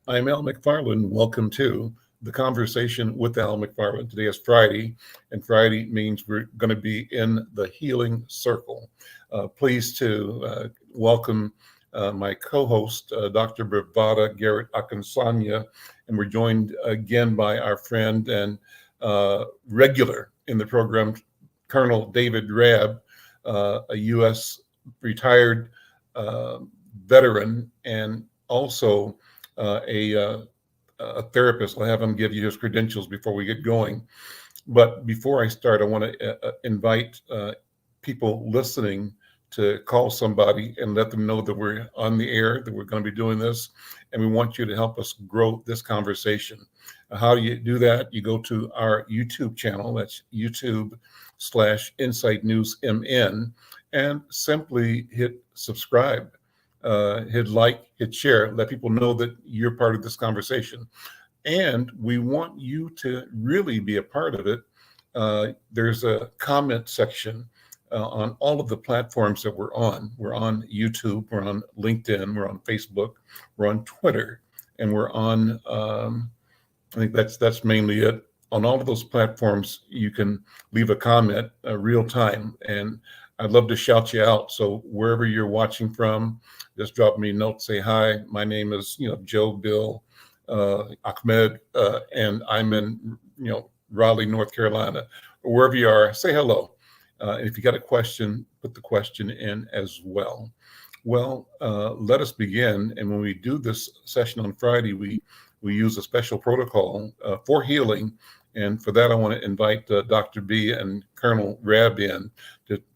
I'm Al McFarlane. Welcome to the Conversation with Al McFarlane. Today is Friday, and Friday means we're going to be in the healing circle. Pleased to welcome my co-host, Dr. Bravada Garrett Akinsanya, and we're joined again by our friend and regular in the program, Colonel David Rabb, a U.S. retired uh, veteran and also a therapist. I'll have him give you his credentials before we get going. But before I start, I want to invite people listening to call somebody and let them know that we're on the air, that we're going to be doing this, and we want you to help us grow this conversation. How do you do that? You go to our YouTube channel. That's YouTube/InsightNewsMN, and simply hit subscribe, hit like, hit share, let people know that you're part of this conversation. And we want you to really be a part of it. There's a comment section on all of the platforms that we're on. We're on YouTube, we're on LinkedIn, we're on Facebook, we're on Twitter, and we're on, I think that's mainly it. On all of those platforms, you can leave a comment real time, and I'd love to shout you out. So wherever you're watching from, just drop me a note, say hi. My name is Joe, Bill, Ahmed, and I'm in Raleigh, North Carolina, or wherever you are. Say hello. And if you got a question, put the question in as well. Well, let us begin. And when we do this session on Friday, we use a special protocol for healing. And for that, I want to invite Dr. B and Colonel Rabb in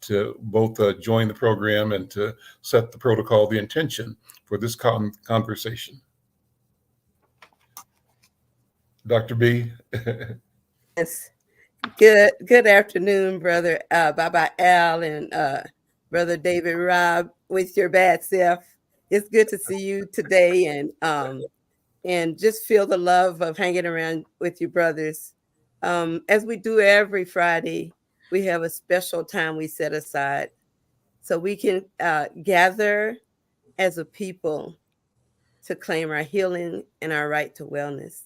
to both join the program and to set the protocol, the intention for this conversation. Dr. B. Yes. Good afternoon, brother. Bye Al and brother David Robb with your bad self. It's good to see you today and just feel the love of hanging around with you brothers. As we do every Friday, we have a special time we set aside so we can gather as a people to claim our healing and our right to wellness.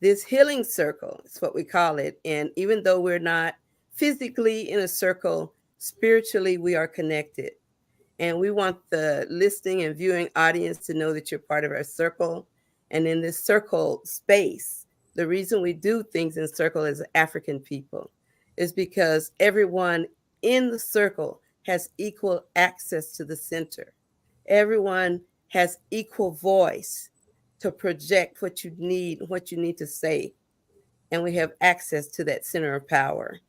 This healing circle is what we call it. And even though we're not physically in a circle, spiritually we are connected. And we want the listening and viewing audience to know that you're part of our circle. And in this circle space, the reason we do things in circle as African people is because everyone in the circle has equal access to the center. Everyone has equal voice to project what you need to say. And we have access to that center of power.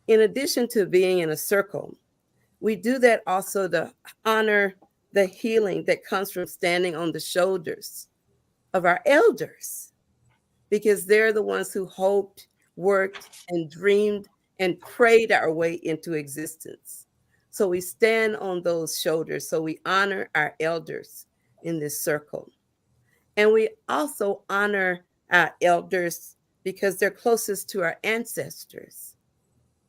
In addition to being in a circle, we do that also to honor the healing that comes from standing on the shoulders of our elders, because they're the ones who hoped, worked, and dreamed and prayed our way into existence. So we stand on those shoulders. So we honor our elders in this circle. And we also honor our elders because they're closest to our ancestors.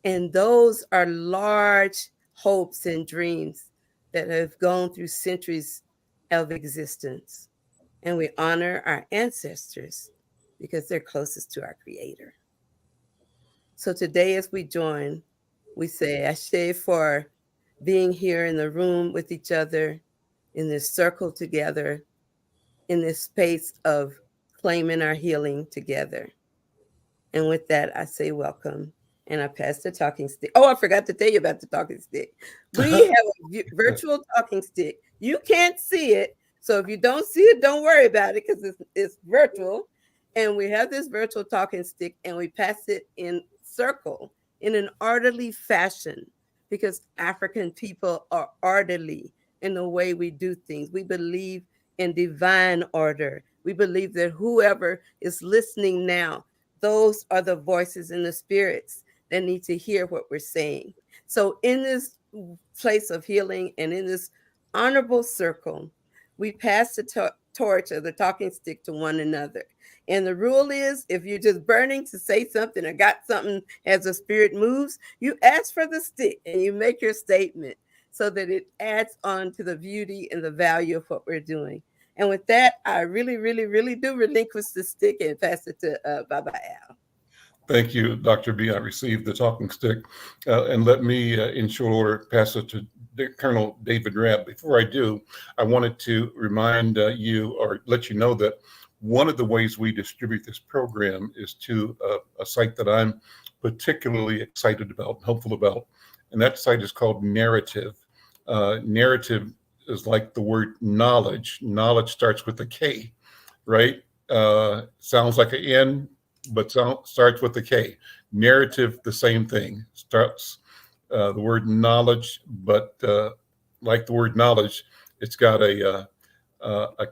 And those are large hopes and dreams that have gone through centuries of existence. And we honor our ancestors because they're closest to our Creator. So today, as we join, we say, Ashe for being here in the room with each other, in this circle together, in this space of claiming our healing together. And with that, I say welcome. And I pass the talking stick. Oh, I forgot to tell you about the talking stick. We have a virtual talking stick. You can't see it. So if you don't see it, don't worry about it because it's virtual. And we have this virtual talking stick and we pass it in circle in an orderly fashion because African people are orderly in the way we do things. We believe in divine order. We believe that whoever is listening now, those are the voices and the spirits that need to hear what we're saying. So in this place of healing and in this honorable circle, we pass the torch or the talking stick to one another. And the rule is if you're just burning to say something or got something as the spirit moves, you ask for the stick and you make your statement so that it adds on to the beauty and the value of what we're doing. And with that, I really, really, really do relinquish the stick and pass it to Baba Al. Thank you, Dr. B. I received the talking stick. And let me, in short order, pass it to Colonel David Rabb. Before I do, I wanted to remind you or let you know that one of the ways we distribute this program is to a site that I'm particularly excited about, hopeful about, and that site is called Narrative. Narrative is like the word knowledge. Knowledge starts with a K, right? Sounds like an N, but starts with a K. Narrative, the same thing. Starts the word knowledge, but like the word knowledge, it's got a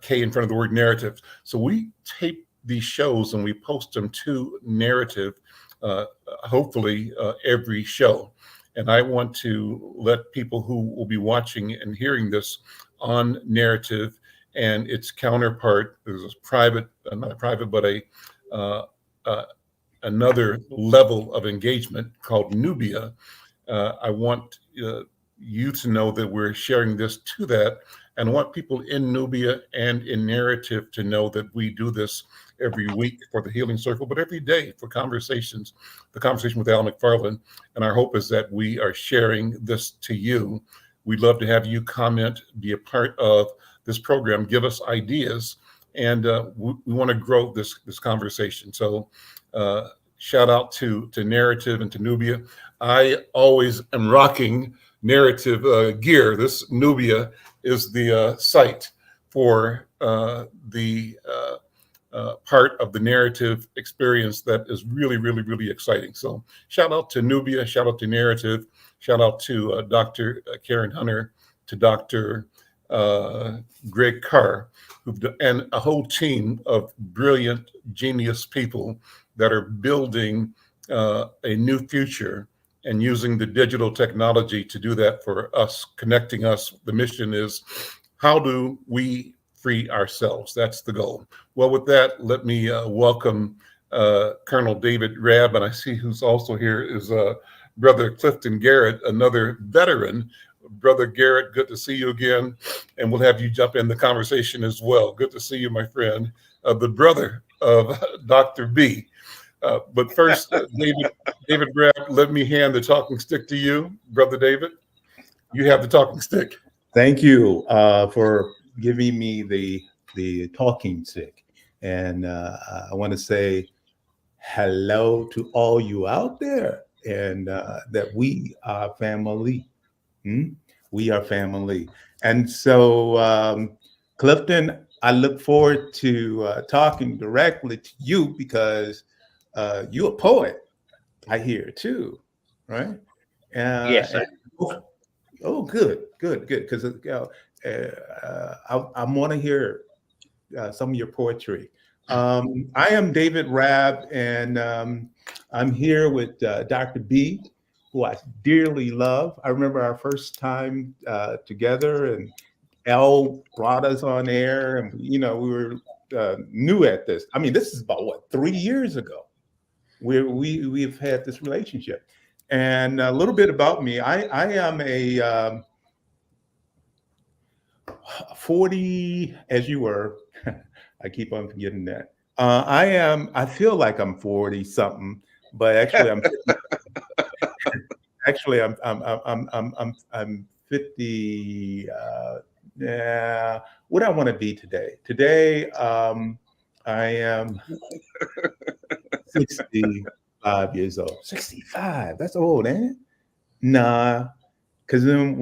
K in front of the word narrative. So we tape these shows and we post them to Narrative, hopefully every show. And I want to let people who will be watching and hearing this on Narrative and its counterpart, there's a private, not a private, but another level of engagement called Nubia. I want you to know that we're sharing this to that, and I want people in Nubia and in Narrative to know that we do this every week for the Healing Circle, but every day for Conversations, the Conversation with Al McFarlane. And our hope is that we are sharing this to you. We'd love to have you comment, be a part of this program, give us ideas, and we want to grow this conversation. So shout out to Narrative and to Nubia. I always am rocking Narrative gear. This Nubia is the site for the part of the Narrative experience that is really, really, really exciting. So shout out to Nubia, shout out to Narrative, shout out to Dr. Karen Hunter, to Dr. Greg Carr, and a whole team of brilliant, genius people that are building a new future and using the digital technology to do that for us, connecting us. The mission is, how do we free ourselves? That's the goal. Well, with that, let me welcome Colonel David Rabb, and I see who's also here is Brother Clifton Garrett, another veteran. Brother Garrett, good to see you again, and we'll have you jump in the conversation as well. Good to see you, my friend, the brother of Dr. B. But first, David Rabb, let me hand the talking stick to you, Brother David. You have the talking stick. Thank you for giving me the talking stick. And I want to say hello to all you out there, and that we are family. We are family. And so, Clifton, I look forward to talking directly to you because you're a poet, I hear too, right? Yes, sir. Oh, good. Because I want to hear some of your poetry. I am David Rabb, and I'm here with Dr. B, who I dearly love. I remember our first time together, and Al brought us on air, and we were new at this. I mean, this is about what, 3 years ago. We've had this relationship. And a little bit about me, I am a 40, as you were. I keep on forgetting that. I feel like I'm 40 something, but actually I'm 50. Yeah, what I want to be today. Today, I am 65 years old. 65, that's old, ain't it? Nah, because then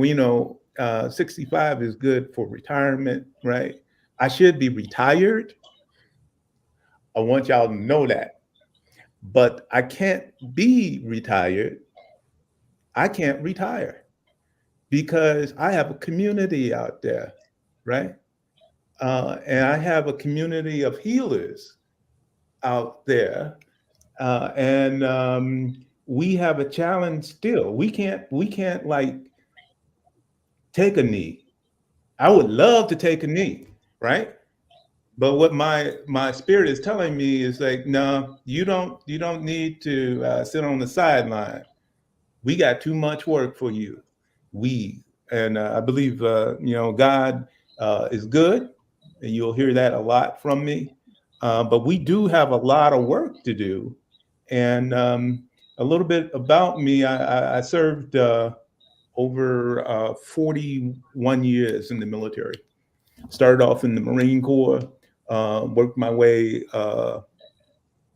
65 is good for retirement, right? I should be retired. I want y'all to know that. But I can't be retired. I can't retire because I have a community out there, right? And I have a community of healers out there. And we have a challenge still. We can't like take a knee. I would love to take a knee, right? But what my spirit is telling me is like, no, you don't need to sit on the sideline. We got too much work for you. I believe God is good, and you'll hear that a lot from me. But we do have a lot of work to do. And a little bit about me, I served over 41 years in the military. Started off in the Marine Corps, worked my way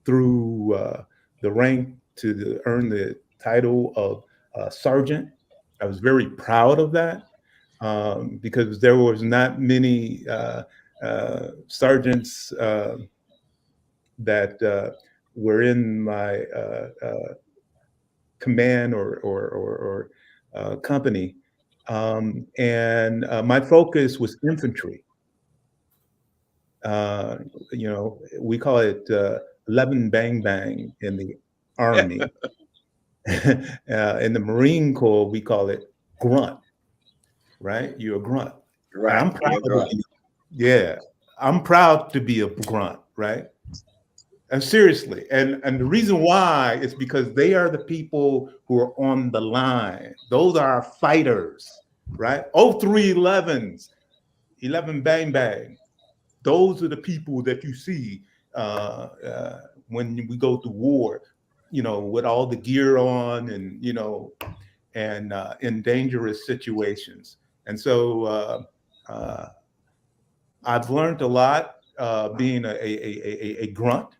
through the rank to earn the title of sergeant. I was very proud of that because there was not many sergeants that were in my command or company. And my focus was infantry. We call it 11 bang bang in the Army. In the Marine Corps, we call it grunt, right? You're a grunt. Right. And I'm proud to be, yeah, I'm proud to be a grunt, right? And seriously, and the reason why is because they are the people who are on the line. Those are our fighters, right? Oh, 311s, 11 bang bang. Those are the people that you see when we go to war, with all the gear on and, and in dangerous situations. And so I've learned a lot being a grunt.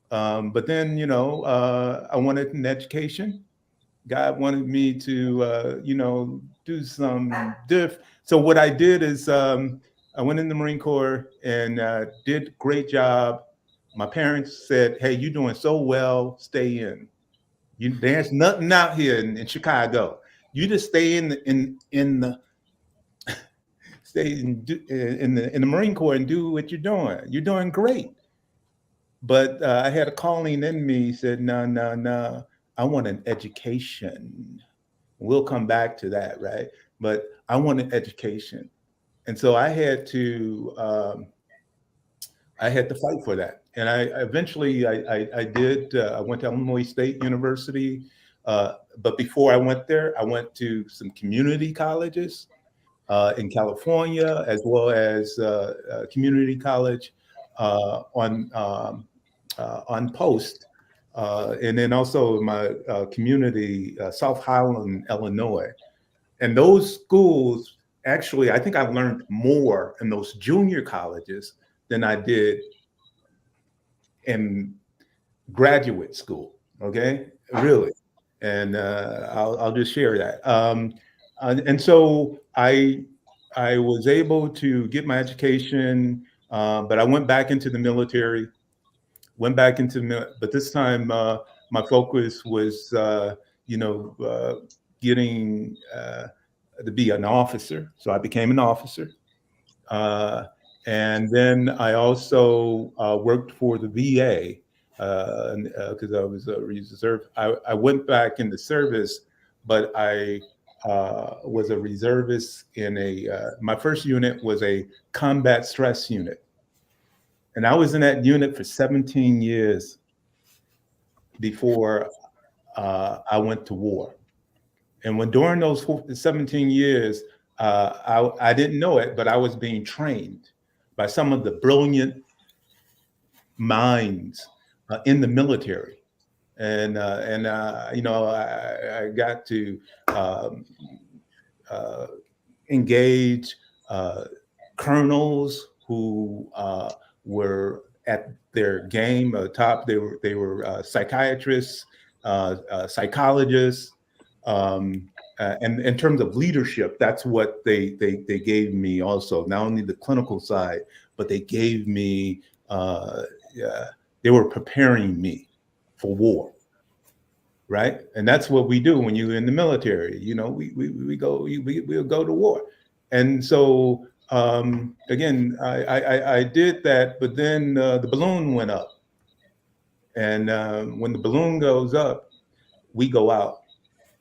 But then, I wanted an education. God wanted me to, do some diff. So what I did is I went in the Marine Corps and did a great job. My parents said, "Hey, you're doing so well, stay in. There's nothing out here in Chicago. You just stay in the stay in the Marine Corps and do what you're doing. You're doing great." But I had a calling in me, said, no, I want an education. We'll come back to that, right? But I want an education. And so I had to fight for that. And I eventually I did. I went to Illinois State University. But before I went there, I went to some community colleges in California, as well as community college on post, and then also my community, South Highland, Illinois. And those schools, actually, I think I learned more in those junior colleges than I did in graduate school. Okay, really. And I'll just share that. And so I was able to get my education, but I went back into the military. But this time my focus was, getting to be an officer. So I became an officer. And then I also worked for the VA because I was a reserve. I went back into service, but I was a reservist in my first unit was a combat stress unit. And I was in that unit for 17 years before I went to war. And during those 17 years, I didn't know it, but I was being trained by some of the brilliant minds in the military. And I got to engage colonels who were at their game top. They were psychiatrists, psychologists, and in terms of leadership, that's what they gave me also. Not only the clinical side, but they gave me. They were preparing me for war, right? And that's what we do when you're in the military. We'll go to war, and so. Again, I did that, but then the balloon went up. And when the balloon goes up, we go out.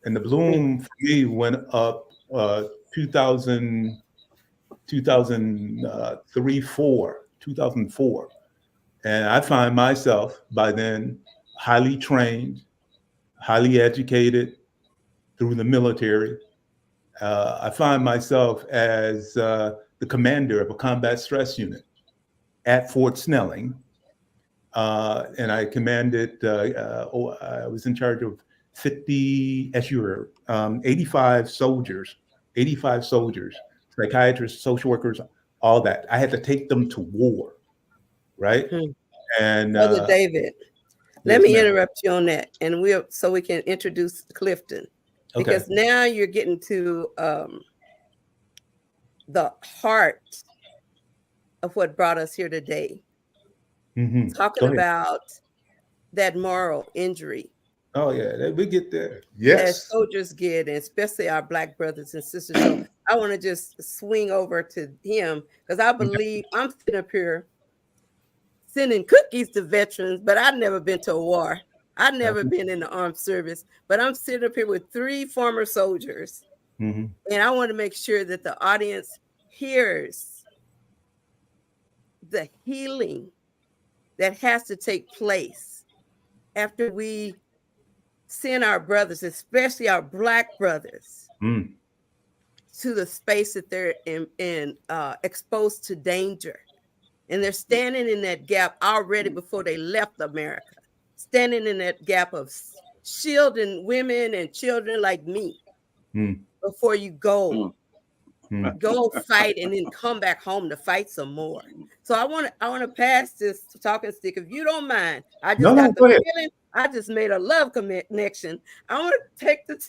And the balloon for me went up 2004. And I find myself by then highly trained, highly educated through the military. I find myself as the commander of a combat stress unit. at Fort Snelling. And I commanded, I was in charge of 85 soldiers, psychiatrists, social workers, all that. I had to take them to war, right? And Brother David, let yes, me ma'am. interrupt you on that, and so we can introduce Clifton, because Okay. now you're getting to the heart of what brought us here today. Mm-hmm. Talking about that moral injury. Oh yeah, we get there. That Yes. soldiers get, and especially our Black brothers and sisters. So I want to just swing over to him, because I believe I'm sitting up here sending cookies to veterans, but I've never been to a war. I've never been in the armed service, but I'm sitting up here with 3 former soldiers. Mm-hmm. And I want to make sure that the audience hears the healing that has to take place after we send our brothers, especially our Black brothers, to the space that they're in exposed to danger. And they're standing in that gap already before they left America, standing in that gap of shielding women and children like me before you go fight and then come back home to fight some more. So I want to pass this talking stick, if you don't mind. I just got the feeling I just made a love connection. I want to take the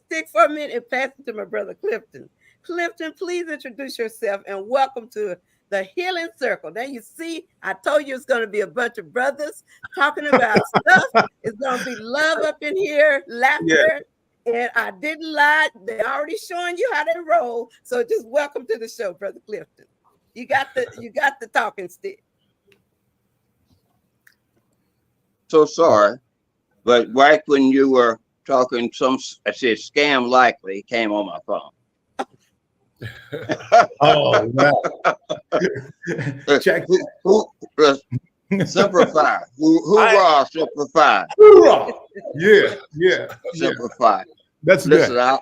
stick for a minute and pass it to my brother Clifton. Clifton, please introduce yourself and welcome to the Healing Circle. Now you see, I told you it's going to be a bunch of brothers talking about stuff. It's going to be love up in here, laughter. And I didn't lie. They already showing you how they roll. So just welcome to the show, Brother Clifton. You got the talking stick. So sorry, but right when you were talking, I said scam likely came on my phone. Oh wow! Check. Simplify. Hoorah! Simplify. Hoorah! Yeah. Simplify. That's Listen, good.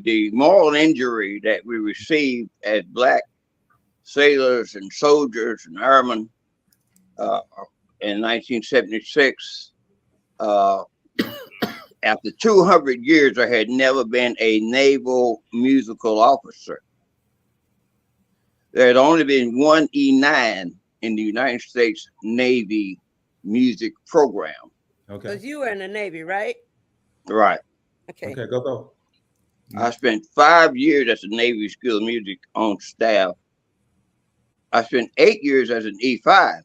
The moral injury that we received as Black sailors and soldiers and airmen in 1976. After 200 years, there had never been a naval musical officer. There had only been one E9 in the United States Navy music program. Okay. Because you were in the Navy, right? Right. Okay. Okay, go. I spent 5 years as a Navy School of Music on staff. I spent 8 years as an E5.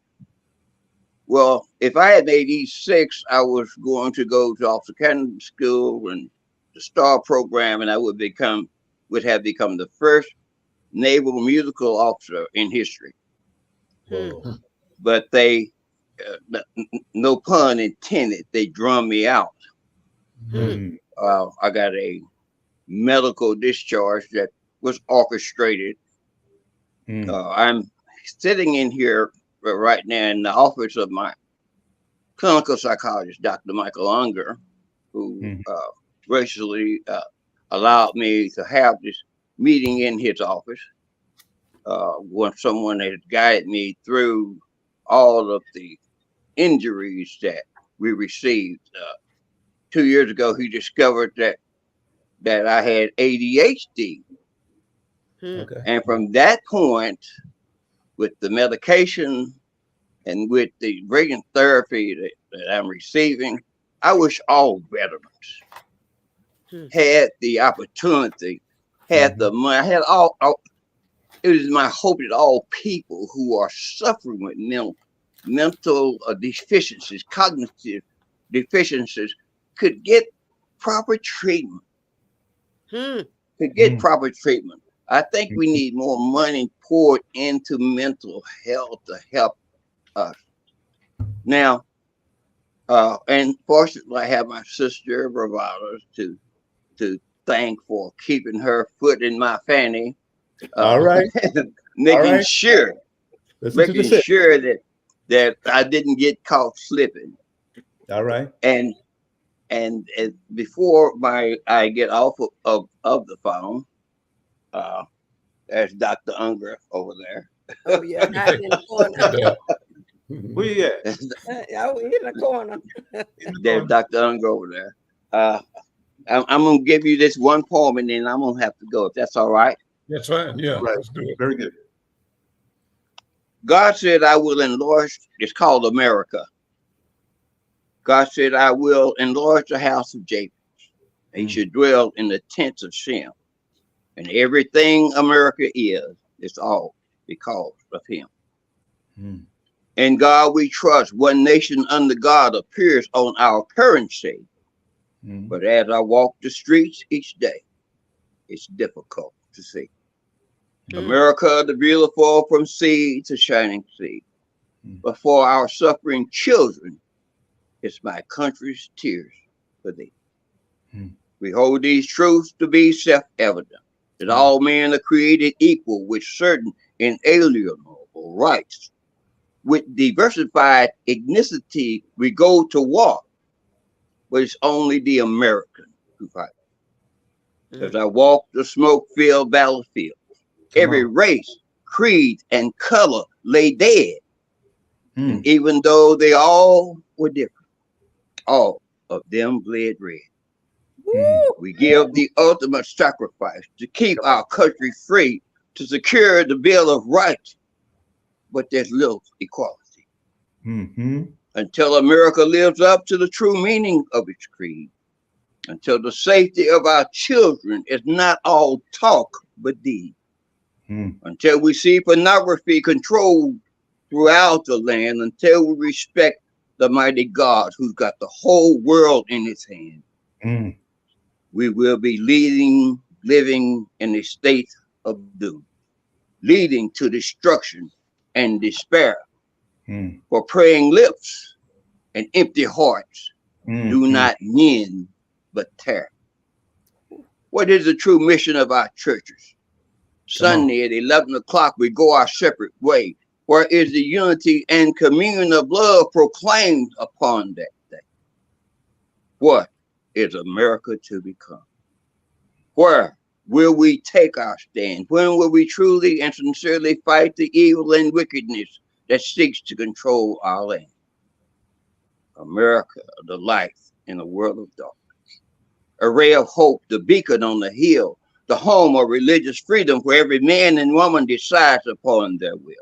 Well, if I had made E6, I was going to go to Officer Candidate School and the STAR program, and I would have become the first naval musical officer in history. But they, no pun intended, they drummed me out. I got a medical discharge that was orchestrated. I'm sitting in here right now in the office of my clinical psychologist, Dr. Michael Unger, who graciously allowed me to have this meeting in his office. When someone had guided me through all of the injuries that we received. 2 years ago, he discovered that I had ADHD. Okay. And from that point, with the medication and with the brilliant therapy that I'm receiving, I wish all veterans had the opportunity, had the money, I had all. It is my hope that all people who are suffering with mental deficiencies, cognitive deficiencies, could get proper treatment. Proper treatment. I think we need more money poured into mental health to help us. Now, and fortunately, I have my sister Bravada to thank for keeping her foot in my fanny. All right. Making sure that I didn't get caught slipping. All right. And before I get off of the phone, There's Dr. Unger over there. Oh yeah, hiding in the corner. Yeah. Where you at? Oh, in the corner. There's Dr. Unger over there. I'm going to give you this one poem and then I'm going to have to go, if that's all right. That's fine. Yeah, Right. let's do it. Very good. God said, I will enlarge, it's called America. God said, I will enlarge the house of Jacob. He should dwell in the tents of Shem. And everything America is all because of him. In God we trust. One nation under God appears on our currency. But as I walk the streets each day, it's difficult to see. America, the beautiful from sea to shining sea. But for our suffering children, it's my country's tears for thee. We hold these truths to be self-evident, that all men are created equal with certain inalienable rights. With diversified ethnicity, we go to war, but it's only the American who fight. As I walk the smoke-filled battlefield, every race, creed, and color lay dead. And even though they all were different, all of them bled red. We give the ultimate sacrifice to keep our country free, to secure the Bill of Rights, but there's little equality. Until America lives up to the true meaning of its creed, until the safety of our children is not all talk but deed, until we see pornography controlled throughout the land, until we respect the mighty God who's got the whole world in his hand, we will be living in a state of doom, leading to destruction and despair. For praying lips and empty hearts do not mend but tear. What is the true mission of our churches? Sunday at 11 o'clock, we go our separate way. Where is the unity and communion of love proclaimed upon that day? What is America to become? Where will we take our stand? When will we truly and sincerely fight the evil and wickedness that seeks to control our land? America, the light in a world of darkness. A ray of hope, the beacon on the hill, the home of religious freedom where every man and woman decides upon their will.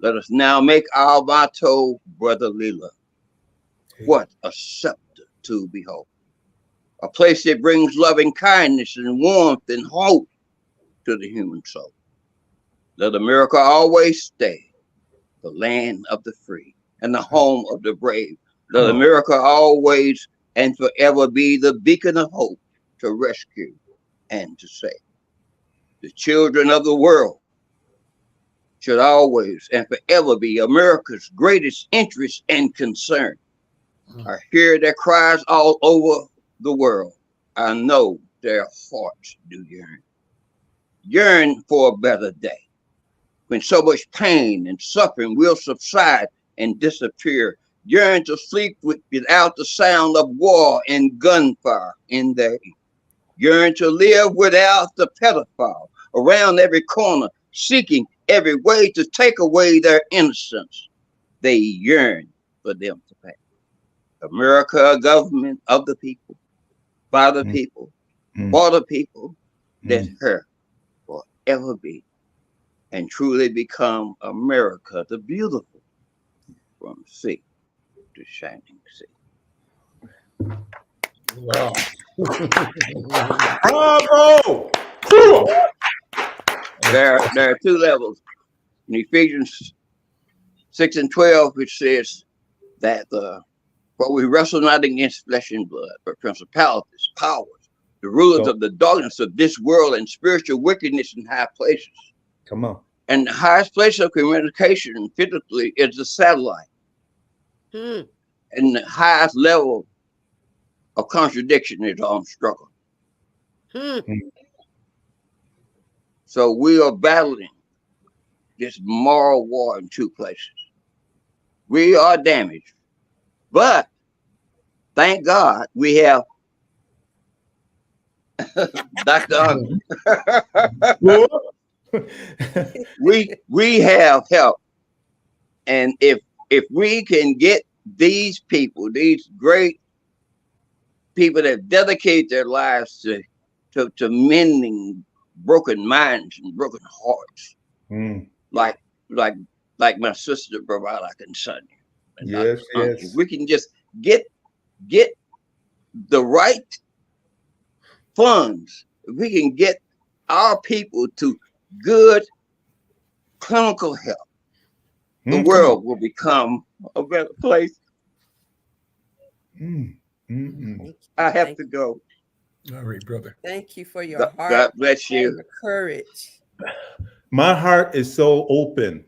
Let us now make our motto brotherly love. What a scepter to behold. A place that brings loving kindness and warmth and hope to the human soul. Let America always stay the land of the free and the home of the brave. Let America always and forever be the beacon of hope to rescue and to save. The children of the world should always and forever be America's greatest interest and concern. I hear their cries all over the world. I know their hearts do yearn. Yearn for a better day, when so much pain and suffering will subside and disappear. Yearn to sleep without the sound of war and gunfire in their ear. Yearn to live without the pedophile around every corner, seeking every way to take away their innocence. They yearn for them to pay. America, a government of the people, by the people, for the people, let her forever be and truly become America, the beautiful, from sea to shining sea. Wow. Bravo! There are two levels. In Ephesians 6 and 12, which says that for we wrestle not against flesh and blood, but principalities, powers, the rulers of the darkness of this world and spiritual wickedness in high places. Come on. And the highest place of communication physically is the satellite. And the highest level of contradiction is armed struggle. So we are battling this moral war in two places. We are damaged, but thank God we have Dr. we have help, and if we can get these people, these great people that dedicate their lives to mending broken minds and broken hearts, like my sister Bravada and Sonia, and Yes, Dr. yes. We can just get the right funds. If we can get our people to good clinical help, the world will become a better place. I have to go. All right, brother. Thank you for your heart. God bless you. And your courage. My heart is so open.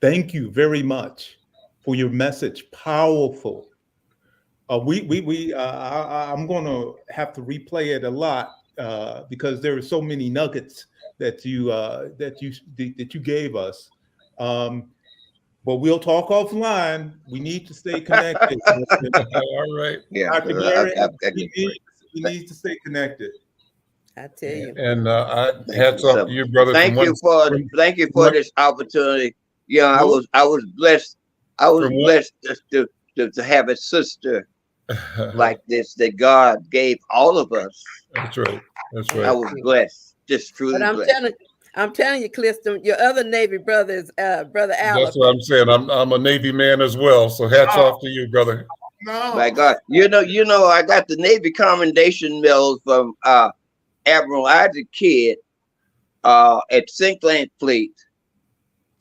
Thank you very much for your message. Powerful. I'm going to have to replay it a lot because there are so many nuggets that you gave us. But we'll talk offline. We need to stay connected. All right. Yeah. Dr. Garrett, we need to stay connected. I tell you. And hats off to you, brother. Thank you for this opportunity. Yeah, I was blessed. I was blessed to have a sister like this that God gave all of us. That's right. That's right. I was blessed, just truly blessed. I'm telling you, Clifton, your other Navy brother is Brother Al. That's what I'm saying. I'm a Navy man as well. So hats off to you, brother. No. My God, you know, I got the Navy Commendation Medal from Admiral Isaac Kidd at Sinkland Fleet,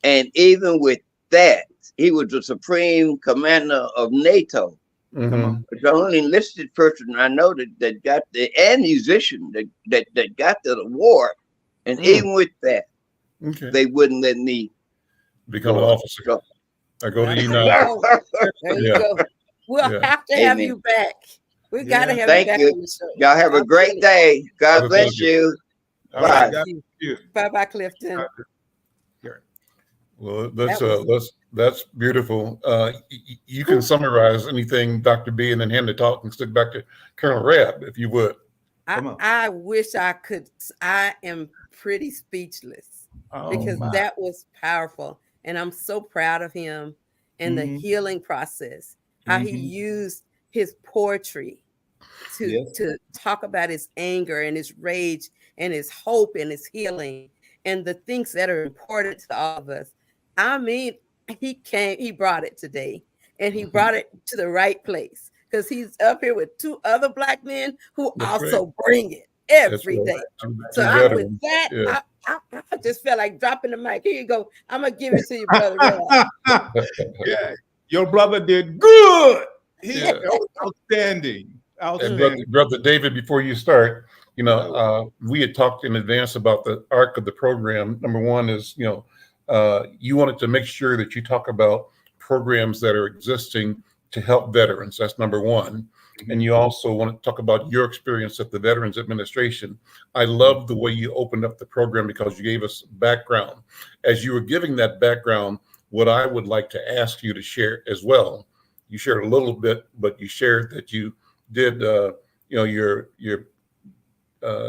and even with that, he was the Supreme Commander of NATO. The only enlisted person I know that got and musician that got the award, and even with that, they wouldn't let me become an officer. I go to E9. There you go. We'll have to have you back. We got to have you back on the show. Y'all have a great day. God bless you. Bye. Bye, Clifton. Well, that's beautiful. You can summarize anything, Dr. B, and then hand the talk and stick back to Colonel Rabb, if you would. I wish I could. I am pretty speechless because that was powerful. And I'm so proud of him and the healing process, how he used his poetry to talk about his anger and his rage and his hope and his healing and the things that are important to all of us. I mean, he brought it today, and he brought it to the right place because he's up here with two other Black men who bring it every day. So I'm with that. I just felt like dropping the mic. Here you go. I'm going to give it to you, brother. Yeah, your brother did good. He outstanding. And brother David, before you start, we had talked in advance about the arc of the program. Number one is, you wanted to make sure that you talk about programs that are existing to help veterans. That's number one. And you also want to talk about your experience at the Veterans Administration. I love the way you opened up the program because you gave us background. As you were giving that background, what I would like to ask you to share as well, you shared a little bit, but you shared that you did, your BA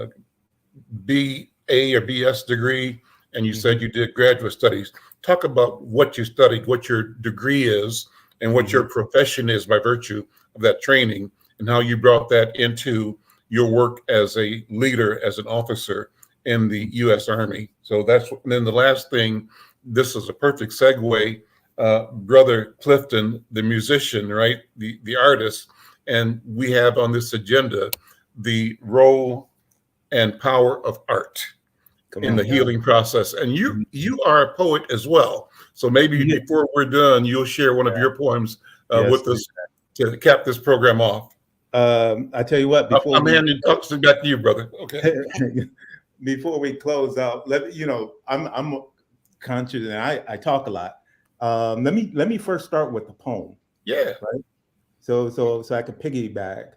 or BS degree, and you said you did graduate studies. Talk about what you studied, what your degree is, and what your profession is by virtue of that training, and how you brought that into your work as a leader, as an officer in the U.S. Army. So and then the last thing, this is a perfect segue, Brother Clifton, the musician, right? The artist. And we have on this agenda the role and power of art in the healing process. And you are a poet as well. So maybe before we're done, you'll share one of your poems with us to cap this program off. I tell you what, before I'm handing talking back to you, brother. Okay. Before we close out, I'm conscious and I talk a lot. Let me first start with the poem. Yeah. Right. So I could piggyback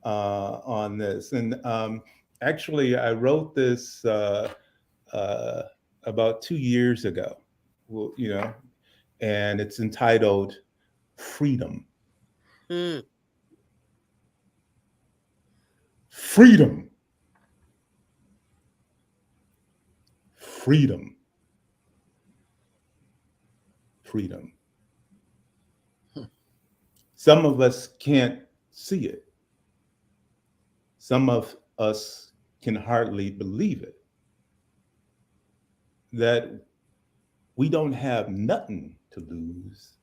on this. And actually, I wrote this about 2 years ago. And it's entitled "Freedom." Freedom. Freedom. freedom. Some of us can't see it. Some of us can hardly believe it. That we don't have nothing to lose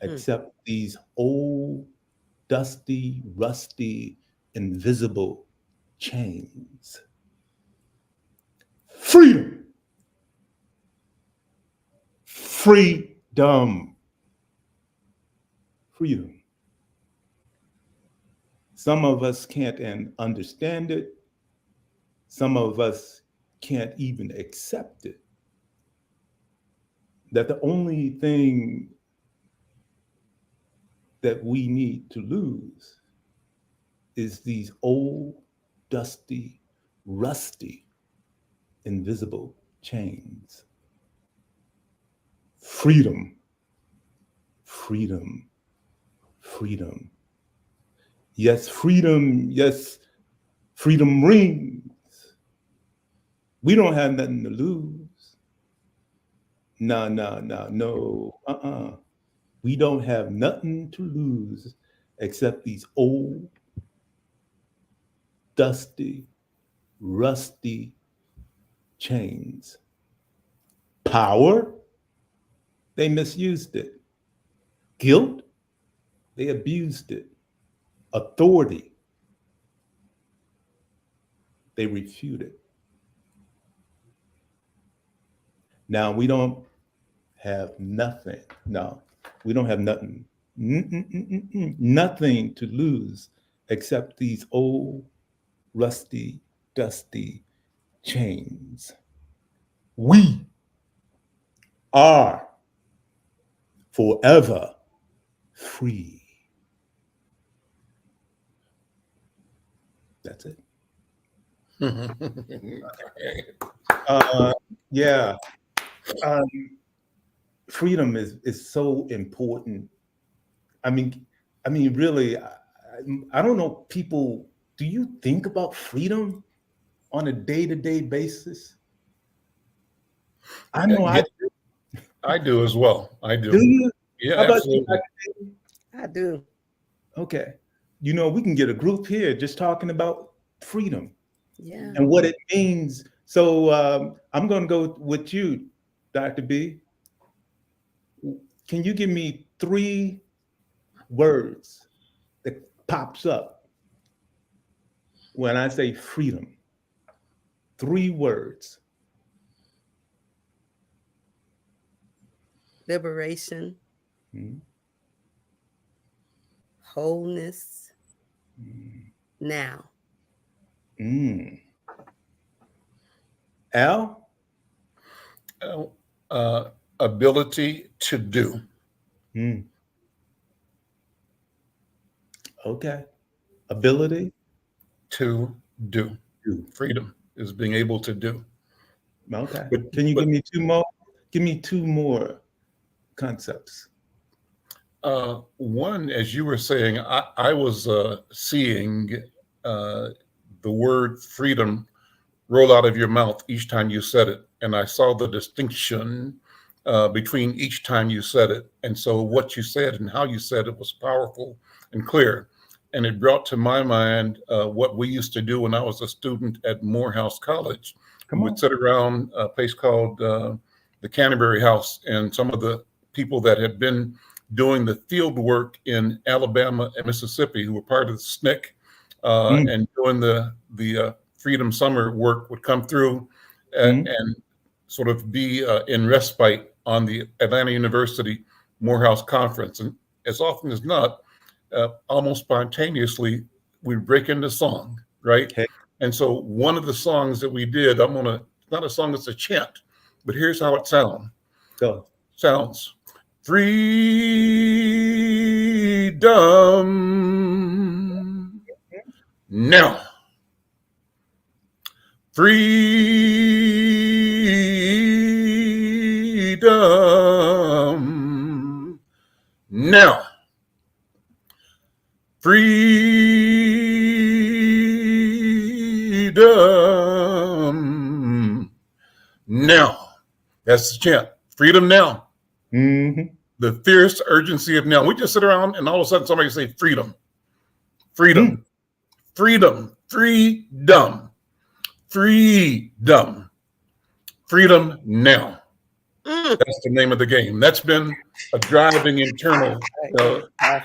except these old, dusty, rusty, invisible chains. Freedom. Freedom. Freedom. Some of us can't understand it. Some of us can't even accept it. That the only thing that we need to lose is these old, dusty, rusty, invisible chains. Freedom, freedom, freedom. Yes, freedom, yes, freedom rings. We don't have nothing to lose. No. We don't have nothing to lose except these old, dusty, rusty chains. Power, they misused it. Guilt, they abused it. Authority, they refuted. Now we don't have nothing. No, we don't have nothing. Nothing to lose except these old, rusty, dusty chains. We are forever free. That's it. Yeah. Freedom is so important. I mean, really, I don't know, people, do you think about freedom on a day-to-day basis? I know I do. I do as well. I do. Do you? Yeah, How about absolutely. you? I do. Okay. You know, we can get a group here just talking about freedom Yeah. and what it means. So I'm going to go with you, Dr. B. Can you give me 3 words that pops up when I say freedom? 3 words. Liberation. Mm-hmm. Wholeness. Now. Al? Ability to do. Okay. Ability To do. Freedom is being able to do. Okay. Can you give me 2 more? Give me 2 more concepts. One, as you were saying, I was seeing the word freedom roll out of your mouth each time you said it. And I saw the distinction between each time you said it. And so what you said and how you said it was powerful and clear. And it brought to my mind what we used to do when I was a student at Morehouse College. We would sit around a place called the Canterbury House, and some of the people that had been doing the field work in Alabama and Mississippi, who were part of the SNCC and doing the Freedom Summer work, would come through and sort of be in respite on the Atlanta University Morehouse Conference. And as often as not, almost spontaneously, we break into song, right? Okay. And so one of the songs that we did, it's not a song, it's a chant, but here's how it sounds. Go. Sounds. Freedom now. Freedom now. Freedom now. That's the chant. Freedom now. Mm-hmm. The fierce urgency of now. We just sit around and all of a sudden somebody say freedom, freedom, freedom, freedom, freedom, freedom now. That's the name of the game. That's been a driving internal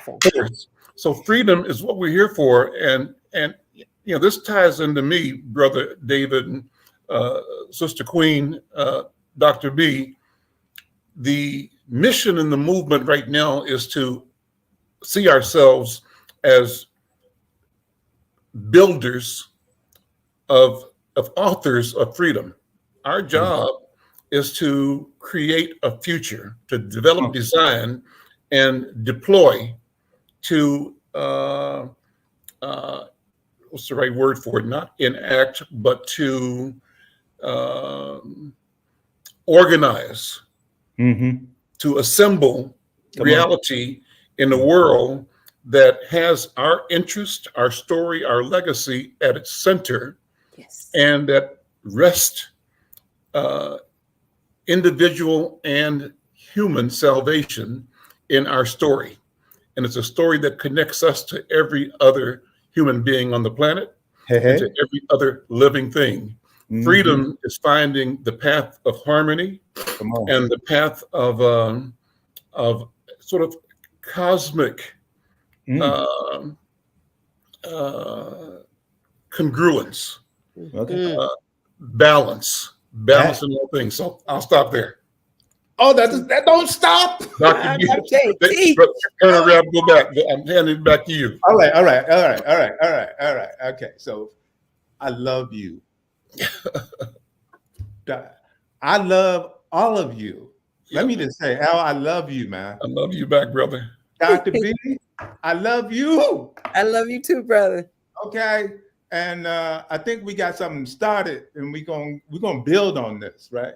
force. So freedom is what we're here for. And you know, this ties into me, Brother David and Sister Queen, Dr. B. The mission in the movement right now is to see ourselves as builders of authors of freedom. Our job is to create a future, to develop, design, and deploy to what's the right word for it? Not enact, but to organize, to assemble reality in a world that has our interest, our story, our legacy at its center, and that rests individual and human salvation in our story. And it's a story that connects us to every other human being on the planet, and to every other living thing. Freedom is finding the path of harmony and the path of sort of cosmic congruence, balance in all things. So I'll stop there. Oh, that don't stop. Dr. B, turn around, go back. I'm handing it back to you. All right. Okay, so I love you. I love all of you. Let me just say, Al, I love you, man. I love you back, brother. Dr. B, I love you. I love you too, brother. Okay, and I think we got something started, and we're gonna build on this, right?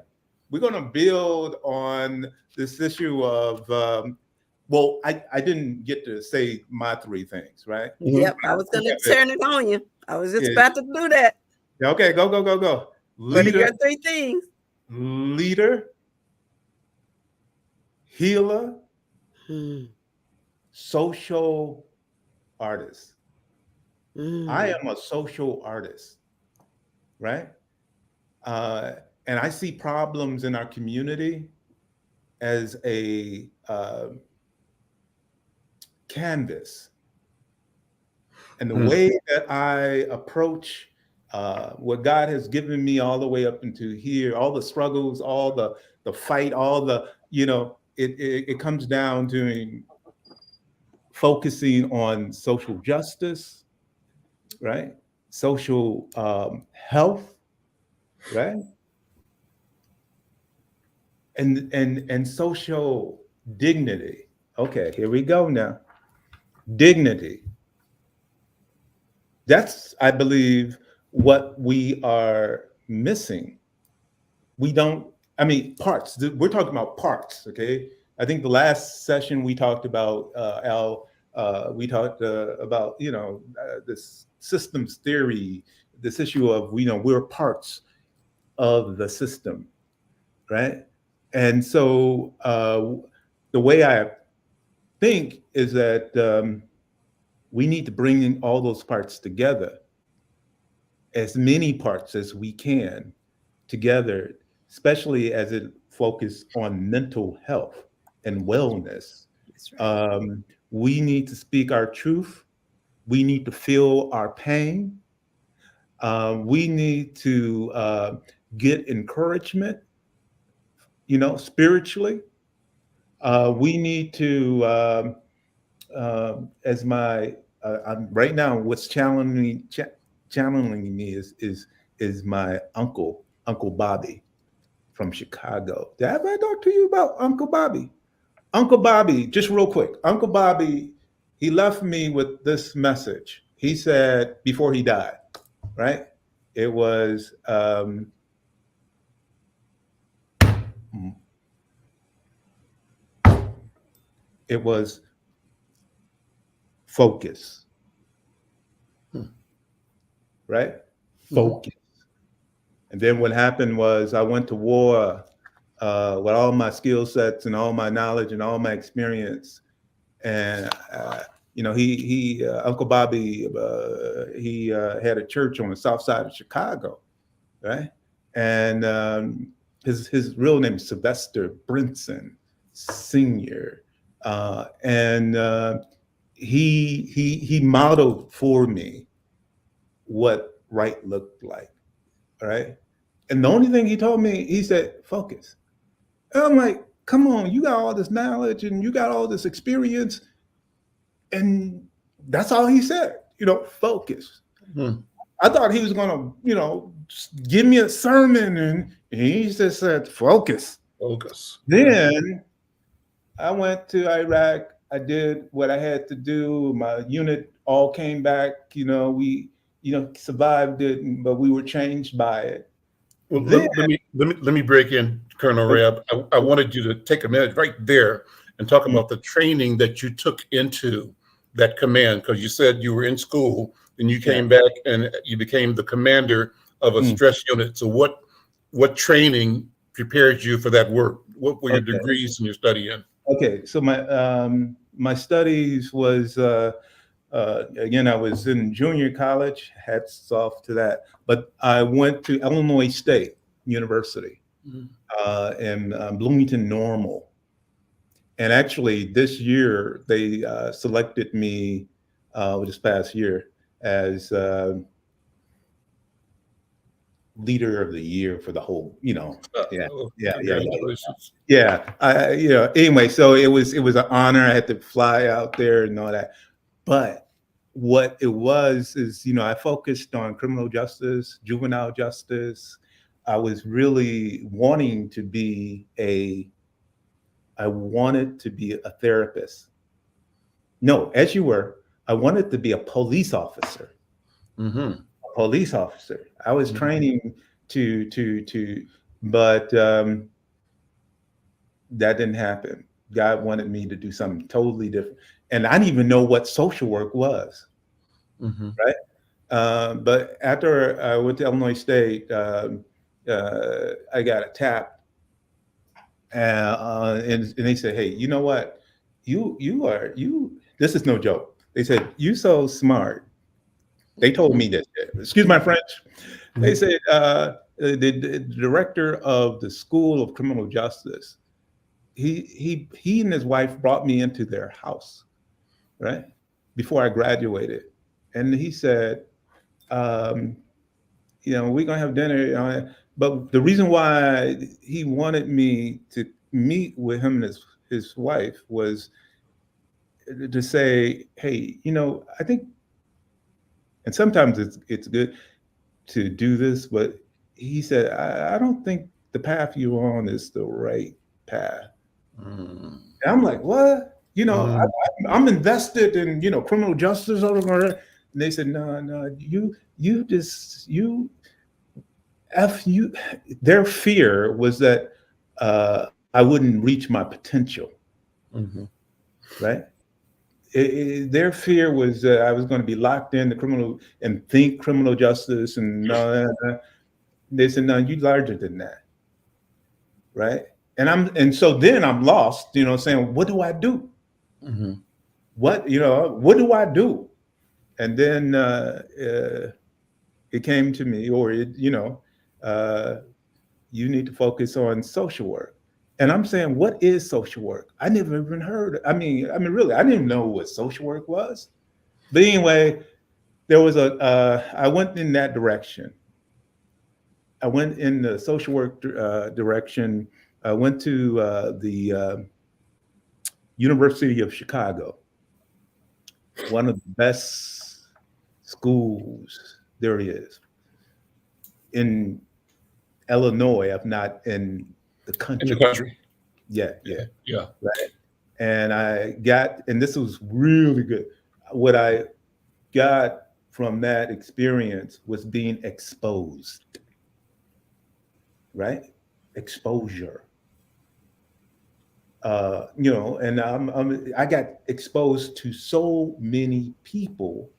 We're gonna build on this issue of well, I didn't get to say my three things, right? Yep, I was gonna turn it on you. I was just about to do that. Okay, go. What are your three things? Leader, healer, social artist. I am a social artist, right? And I see problems in our community as a canvas. And the way that I approach what God has given me all the way up into here, all the struggles, all the fight, all the, you know, it comes down to focusing on social justice, right? Social health, right? And social dignity. Okay, here we go now. Dignity. That's, I believe, what we are missing. We don't, I mean, parts. We're talking about parts, okay? I think the last session we talked about, Al, we talked about, you know, this systems theory, this issue of, you know, we're parts of the system, right? And so the way I think is that we need to bring in all those parts together, as many parts as we can together, especially as it focuses on mental health and wellness. We need to speak our truth. We need to feel our pain. We need to get encouragement, you know, spiritually. We need to, as my, right now, what's channeling me is my Uncle Bobby from Chicago. Did I ever talk to you about Uncle Bobby? Uncle Bobby, just real quick, Uncle Bobby, he left me with this message. He said, before he died, right? It was, focus, right? Focus. And then what happened was I went to war with all my skill sets and all my knowledge and all my experience. And Uncle Bobby, he had a church on the south side of Chicago, right? And his real name is Sylvester Brinson Sr. He modeled for me what right looked like, all right? And the only thing he told me, he said, focus. And I'm like, come on, you got all this knowledge and you got all this experience. And that's all he said, focus. I thought he was going to, give me a sermon, and he just said, focus. Focus. Then I went to Iraq. I did what I had to do. My unit all came back. We, survived it, but we were changed by it. Well, let me break in, Colonel Reb. I wanted you to take a minute right there and talk about the training that you took into that command, because you said you were in school and you came back and you became the commander of a stress unit. So what training prepared you for that work? What were your degrees and your study in? Okay, so my studies was again, I was in junior college. Hats off to that. But I went to Illinois State University in Bloomington Normal. And actually, this year they selected me this past year as leader of the year for the whole, Anyway, so it was an honor. I had to fly out there and all that. But what it was is, I focused on criminal justice, juvenile justice. I was really wanting to be I wanted to be a therapist. No, as you were, I wanted to be a police officer. A police officer. I was training but that didn't happen. God wanted me to do something totally different. And I didn't even know what social work was, right? But after I went to Illinois State, I got a tap. And they said, hey, you know what? This is no joke. They said, you so smart. They told me this, excuse my French. They said, the director of the School of Criminal Justice, he and his wife brought me into their house, right? Before I graduated. And he said, we're gonna have dinner. But the reason why he wanted me to meet with him and his wife was to say, hey, I think, and sometimes it's good to do this, but he said, I don't think the path you're on is the right path. And I'm like, what? I'm invested in, criminal justice. And they said, no, their fear was that I wouldn't reach my potential, right? Their fear was that I was going to be locked in the criminal and think criminal justice and they said, no, you're larger than that, right? And so then I'm lost, saying, what do I do? What do I do? And then it came to me, you need to focus on social work. And I'm saying, what is social work? I never even heard. Really, I didn't know what social work was. But anyway, there was I went in that direction. I went in the social work direction. I went to the University of Chicago, one of the best schools there is in Illinois, if not in the country. In the country. Yeah. Right. And this was really good. What I got from that experience was being exposed, right? Exposure. And I got exposed to so many people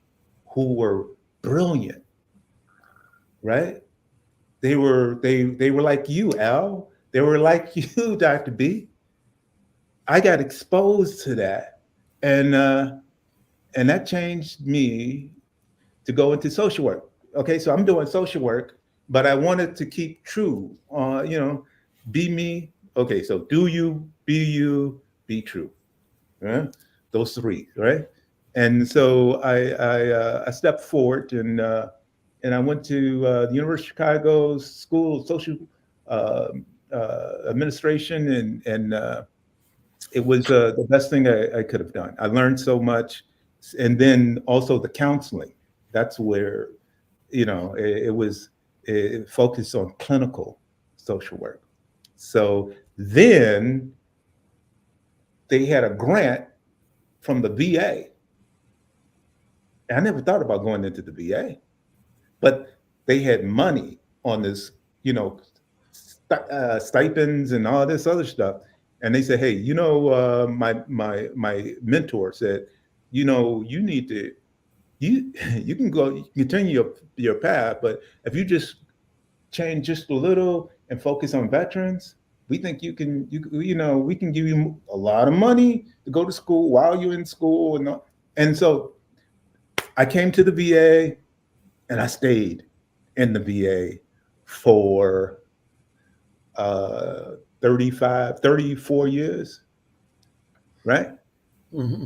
who were brilliant, right? They were like you, Al. they were like you, Dr. B. I got exposed to that, and that changed me to go into social work. Okay, so I'm doing social work, but I wanted to keep true. Be me. Okay, so do you, be true. Yeah? Those three, right? And so I stepped forward and I went to the University of Chicago's School of Social uh, Administration, and it was the best thing I could have done. I learned so much, and then also the counseling. That's where, it focused on clinical social work. So then they had a grant from the VA. I never thought about going into the VA, but they had money on this, stipends and all this other stuff. And they said, hey, my mentor said, you need to, you can go, you continue your path, but if you just change just a little and focus on veterans, we think we can give you a lot of money to go to school while you're in school. And so I came to the VA and I stayed in the VA for 34 years, right? Mm-hmm.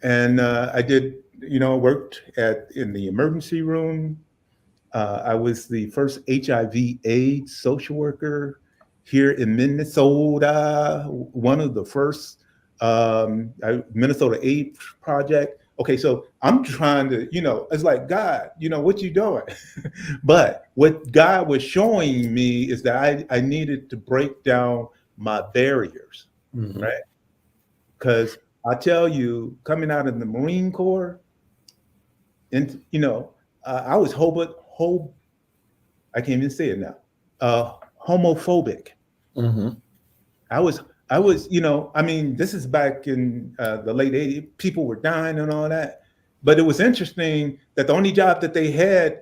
And I did, worked in the emergency room. I was the first HIV/AIDS social worker here in Minnesota, one of the first Minnesota AIDS Project. Okay, so I'm trying to, it's like, God, what you doing? But what God was showing me is that I needed to break down my barriers, Mm-hmm. right? Because I tell you, coming out of the Marine Corps, and I was I can't even say it now, homophobic. Mm-hmm. I was, this is back in the late 80s. People were dying and all that. But it was interesting that the only job that they had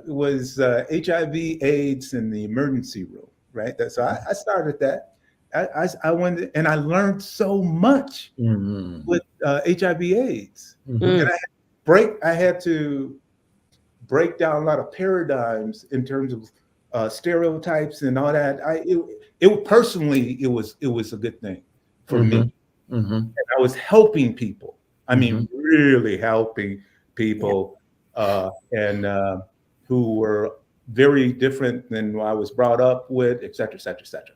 was HIV/AIDS in the emergency room, right? So I started that. I went and I learned so much with HIV/AIDS. Mm-hmm. And I had to break down a lot of paradigms in terms of stereotypes and all that. It personally, it was a good thing for me. Mm-hmm. And I was helping people. I mean, Mm-hmm. really helping people, and who were very different than what I was brought up with, et cetera, et cetera, et cetera.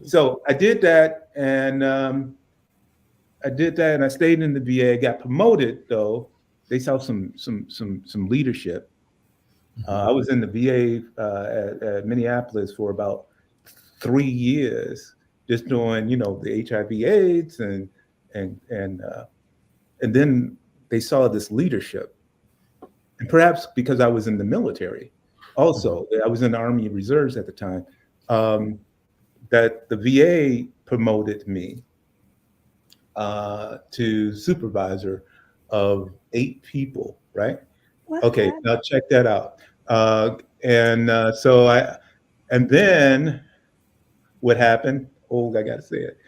So I did that, and I stayed in the VA. I got promoted though. They saw some leadership. I was in the VA at Minneapolis for about 3 years, just doing, the HIV/AIDS, and then they saw this leadership, and perhaps because I was in the military, also I was in the Army Reserves at the time, that the VA promoted me to supervisor of 8 people, right? What? Okay, now check that out. And then what happened? Oh, I gotta say it.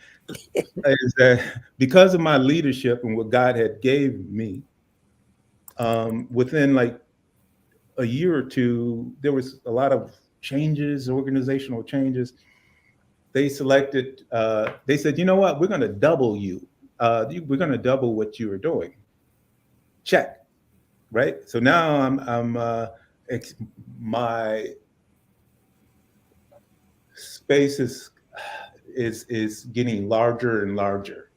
Is that because of my leadership and what God had gave me, within like a year or two, there was a lot of changes, organizational changes. They selected. They said, you know what? We're going to double you. We're going to double what you were doing. Check. Right. So now my space is getting larger and larger.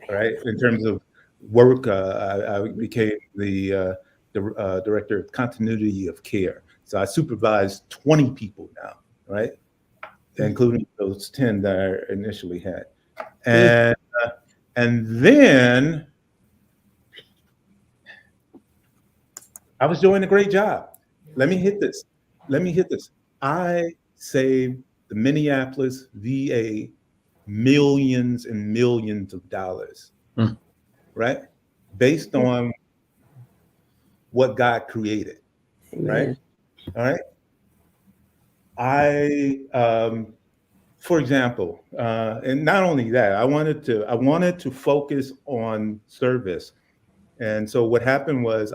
Right. In terms of work, I became the director of continuity of care. So I supervise 20 people now, right? Including those 10 that I initially had. And then I was doing a great job. Let me hit this. I saved the Minneapolis VA millions and millions of dollars, right? Based on what God created, right? All right. I for example, and not only that, I wanted to focus on service. And so what happened was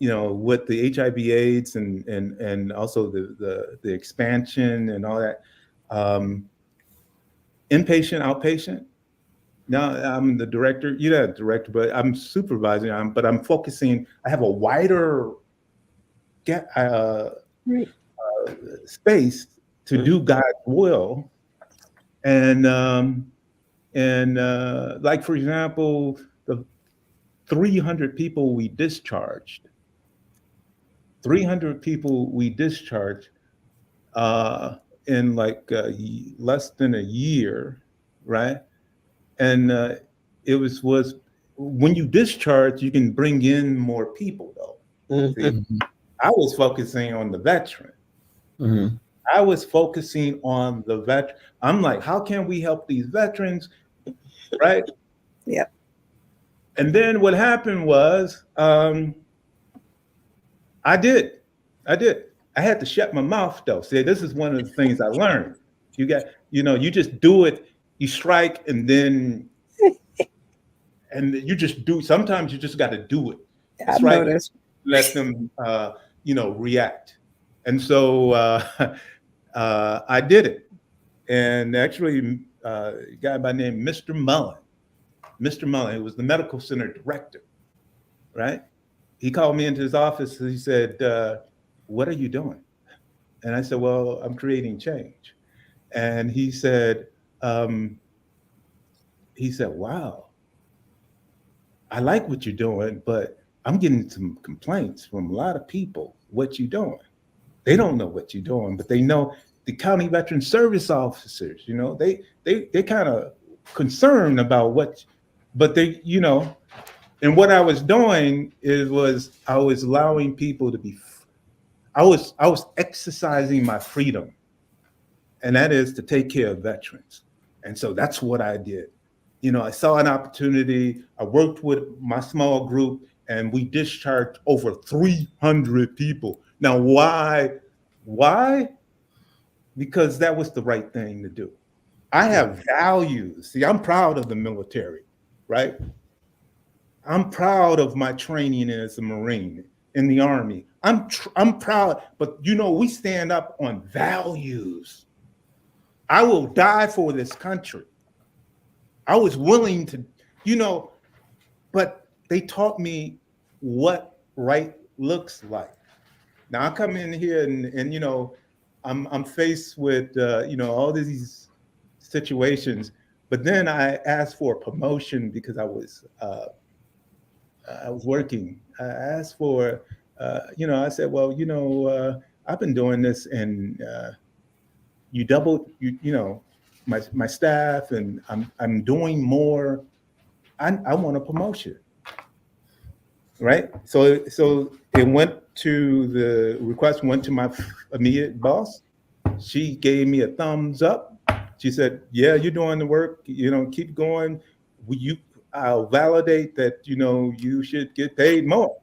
with the HIV/AIDS and also the expansion and all that, inpatient, outpatient. Now I'm the director. You're not director, but I'm supervising. But I'm focusing. I have a wider space to do God's will, and like for example, the 300 people we discharged. 300 people we discharged in like less than a year, right? And it was when you discharge, you can bring in more people though. See, I was focusing on the veteran. Mm-hmm. I was focusing on the veteran. I'm like, how can we help these veterans, right? Yep. And then what happened was, I did. I had to shut my mouth though. See, this is one of the things I learned. You just do it, you strike, and then, and you just do. Sometimes you just got to do it. I Strike, noticed. let them, react. And so I did it. And actually, a guy by the name Mr. Mullen, who was the medical center director, right? He called me into his office and he said, what are you doing? And I said, well, I'm creating change. And he said, wow, I like what you're doing, but I'm getting some complaints from a lot of people. What you doing? They don't know what you're doing, but they know the county veteran service officers, they kind of concerned about but they, and what I was doing was I was allowing people to be, I was exercising my freedom, and that is to take care of veterans. And so that's what I did. I saw an opportunity. I worked with my small group, and we discharged over 300 people. Now, why? Because that was the right thing to do. I have values. See, I'm proud of the military, right? I'm proud of my training as a Marine in the Army. I'm proud, but we stand up on values. I will die for this country. I was willing to, but they taught me what right looks like. Now I come in here and I'm faced with all these situations, but then I asked for a promotion because I was working. I asked for I said, well, I've been doing this, and you doubled my staff, and I'm doing more. I want a promotion, right? So the request went to my immediate boss. She gave me a thumbs up. She said, yeah, you're doing the work, keep going. I'll validate that, you should get paid more.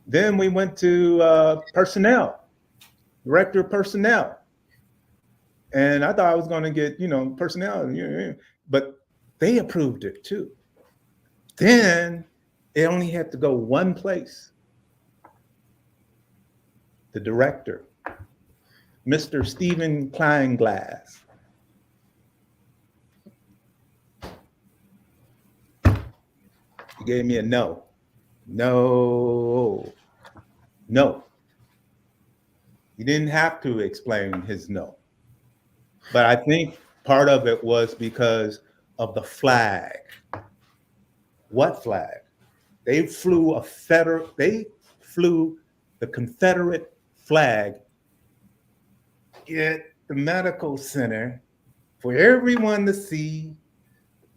Then we went to personnel, director of personnel. And I thought I was going to get, personnel, but they approved it too. Then it only had to go one place. The director, Mr. Stephen Kleinglass. He gave me a no. He didn't have to explain his no. But I think part of it was because of the flag. What flag? They flew the Confederate flag at the medical center for everyone to see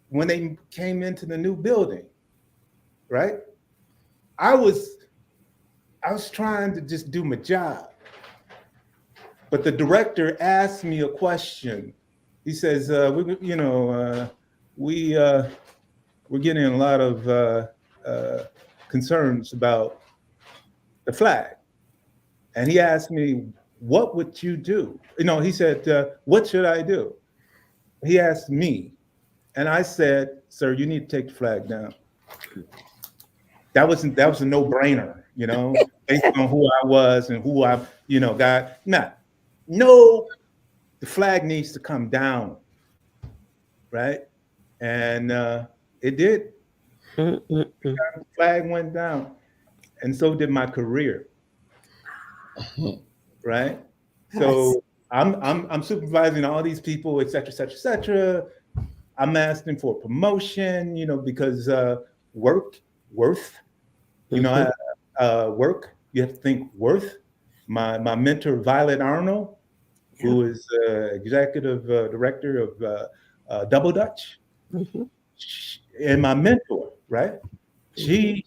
when they came into the new building, right? I was trying to just do my job. But the director asked me a question. He says, we're getting a lot of concerns about the flag. And he asked me, what would you do? You know, he said, what should I do? He asked me, and I said, sir, you need to take the flag down. That was a no-brainer, you know, based on who I was and who I, you know, got. No, the flag needs to come down, right? And it did. The flag went down, and so did my career, right? So I'm supervising all these people, et cetera, et cetera, et cetera. I'm asking for promotion, you know, because worth. You know, work, you have to think worth. My mentor, Violet Arnold, who is executive director of Double Dutch, and my mentor, right? She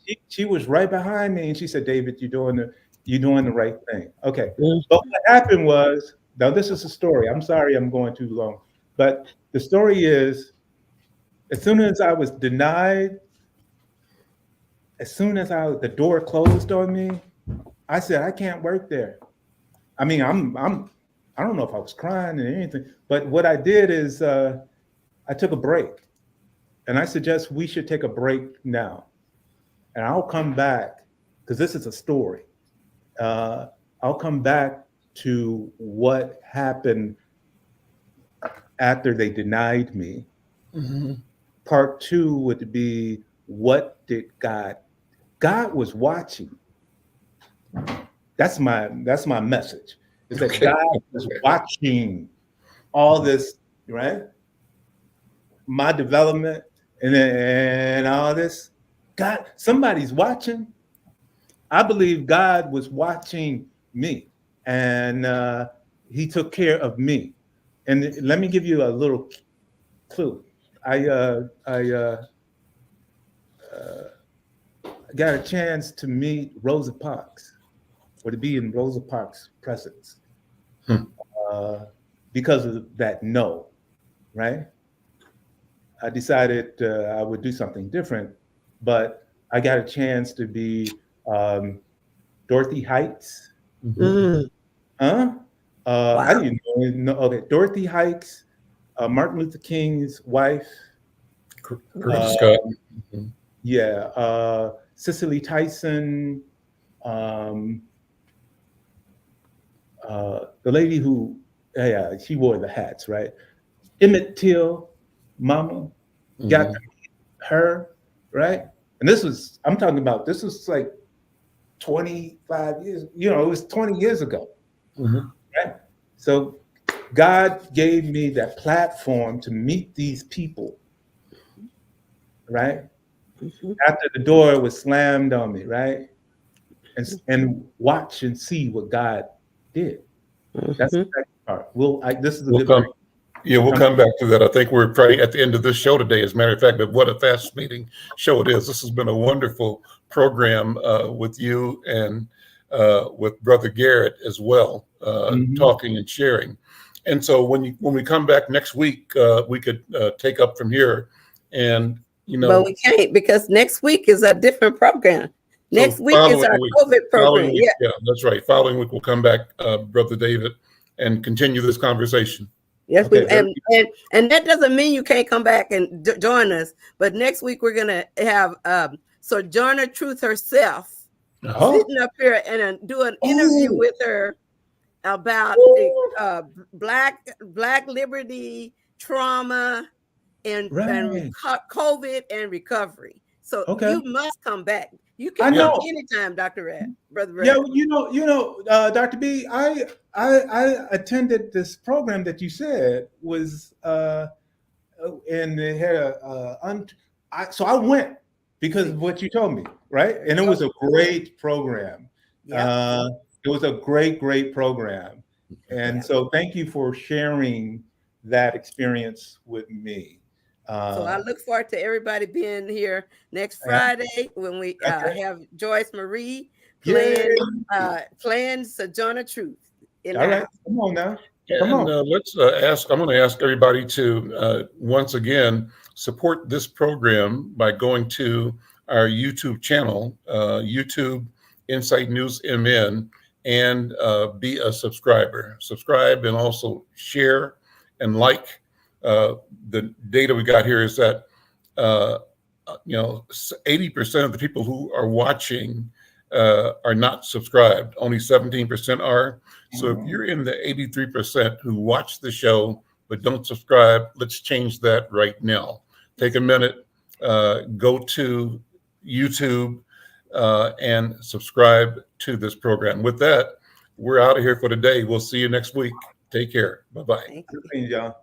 was right behind me, and she said, David, you're doing the right thing. Okay. But what happened was, now this is a story. I'm sorry I'm going too long. But the story is, as soon as I was denied, as soon as the door closed on me, I said, I can't work there. I mean, I don't know if I was crying or anything, but what I did is I took a break, and I suggest we should take a break now, and I'll come back because this is a story. I'll come back to what happened after they denied me. Part 2 would be, what did God was watching. That's my message. Is that God was watching all this, right? My development and all this. God, somebody's watching. I believe God was watching me, and he took care of me. And let me give you a little clue. I got a chance to meet Rosa Parks, or to be in Rosa Parks' presence, because of that no, right? I decided I would do something different, but I got a chance to be Dorothy Heights. I didn't know. Okay, Dorothy Heights, Martin Luther King's wife. Curtis Scott. Yeah, Cicely Tyson, the lady who, she wore the hats, right? Emmett Till, mama, got to meet her, right? And I'm talking about, this was like 25 years, it was 20 years ago, right? So God gave me that platform to meet these people, right? After the door was slammed on me, right? And watch and see what God did. That's the second part. This is a good break. Yeah, we'll come back to that. I think we're probably at the end of this show today, as a matter of fact, but what a fascinating show it is. This has been a wonderful program with you and with Brother Garrett as well, talking and sharing. And so when we come back next week, we could take up from here. And but we can't, because next week is a different program. Next week is our COVID program. Yeah, that's right. Following week we'll come back, Brother David, and continue this conversation. Yes, and that doesn't mean you can't come back and join us. But next week we're gonna have Sojourner Truth herself sitting up here and do an interview with her about black liberty, trauma, and COVID and recovery. So you must come back. You can come anytime, Brother Red. Yeah, Dr. B, I attended this program that you said was, and they had so I went because of what you told me, right? And it was a great program. It was a great program. And so thank you for sharing that experience with me. So I look forward to everybody being here next Friday when we have Joyce Marie playing Sojourner Truth. All right, come on now. Come on. Let's ask. I'm going to ask everybody to once again support this program by going to our YouTube channel, YouTube Insight News MN, and be a subscriber. Subscribe and also share and like. The data we got here is that 80% of the people who are watching are not subscribed. Only 17% are. So if you're in the 83% who watch the show but don't subscribe, let's change that right now. Take a minute, go to YouTube and subscribe to this program. With that, we're out of here for today. We'll see you next week. Take care. Bye-bye. Thank you. Good thing, y'all.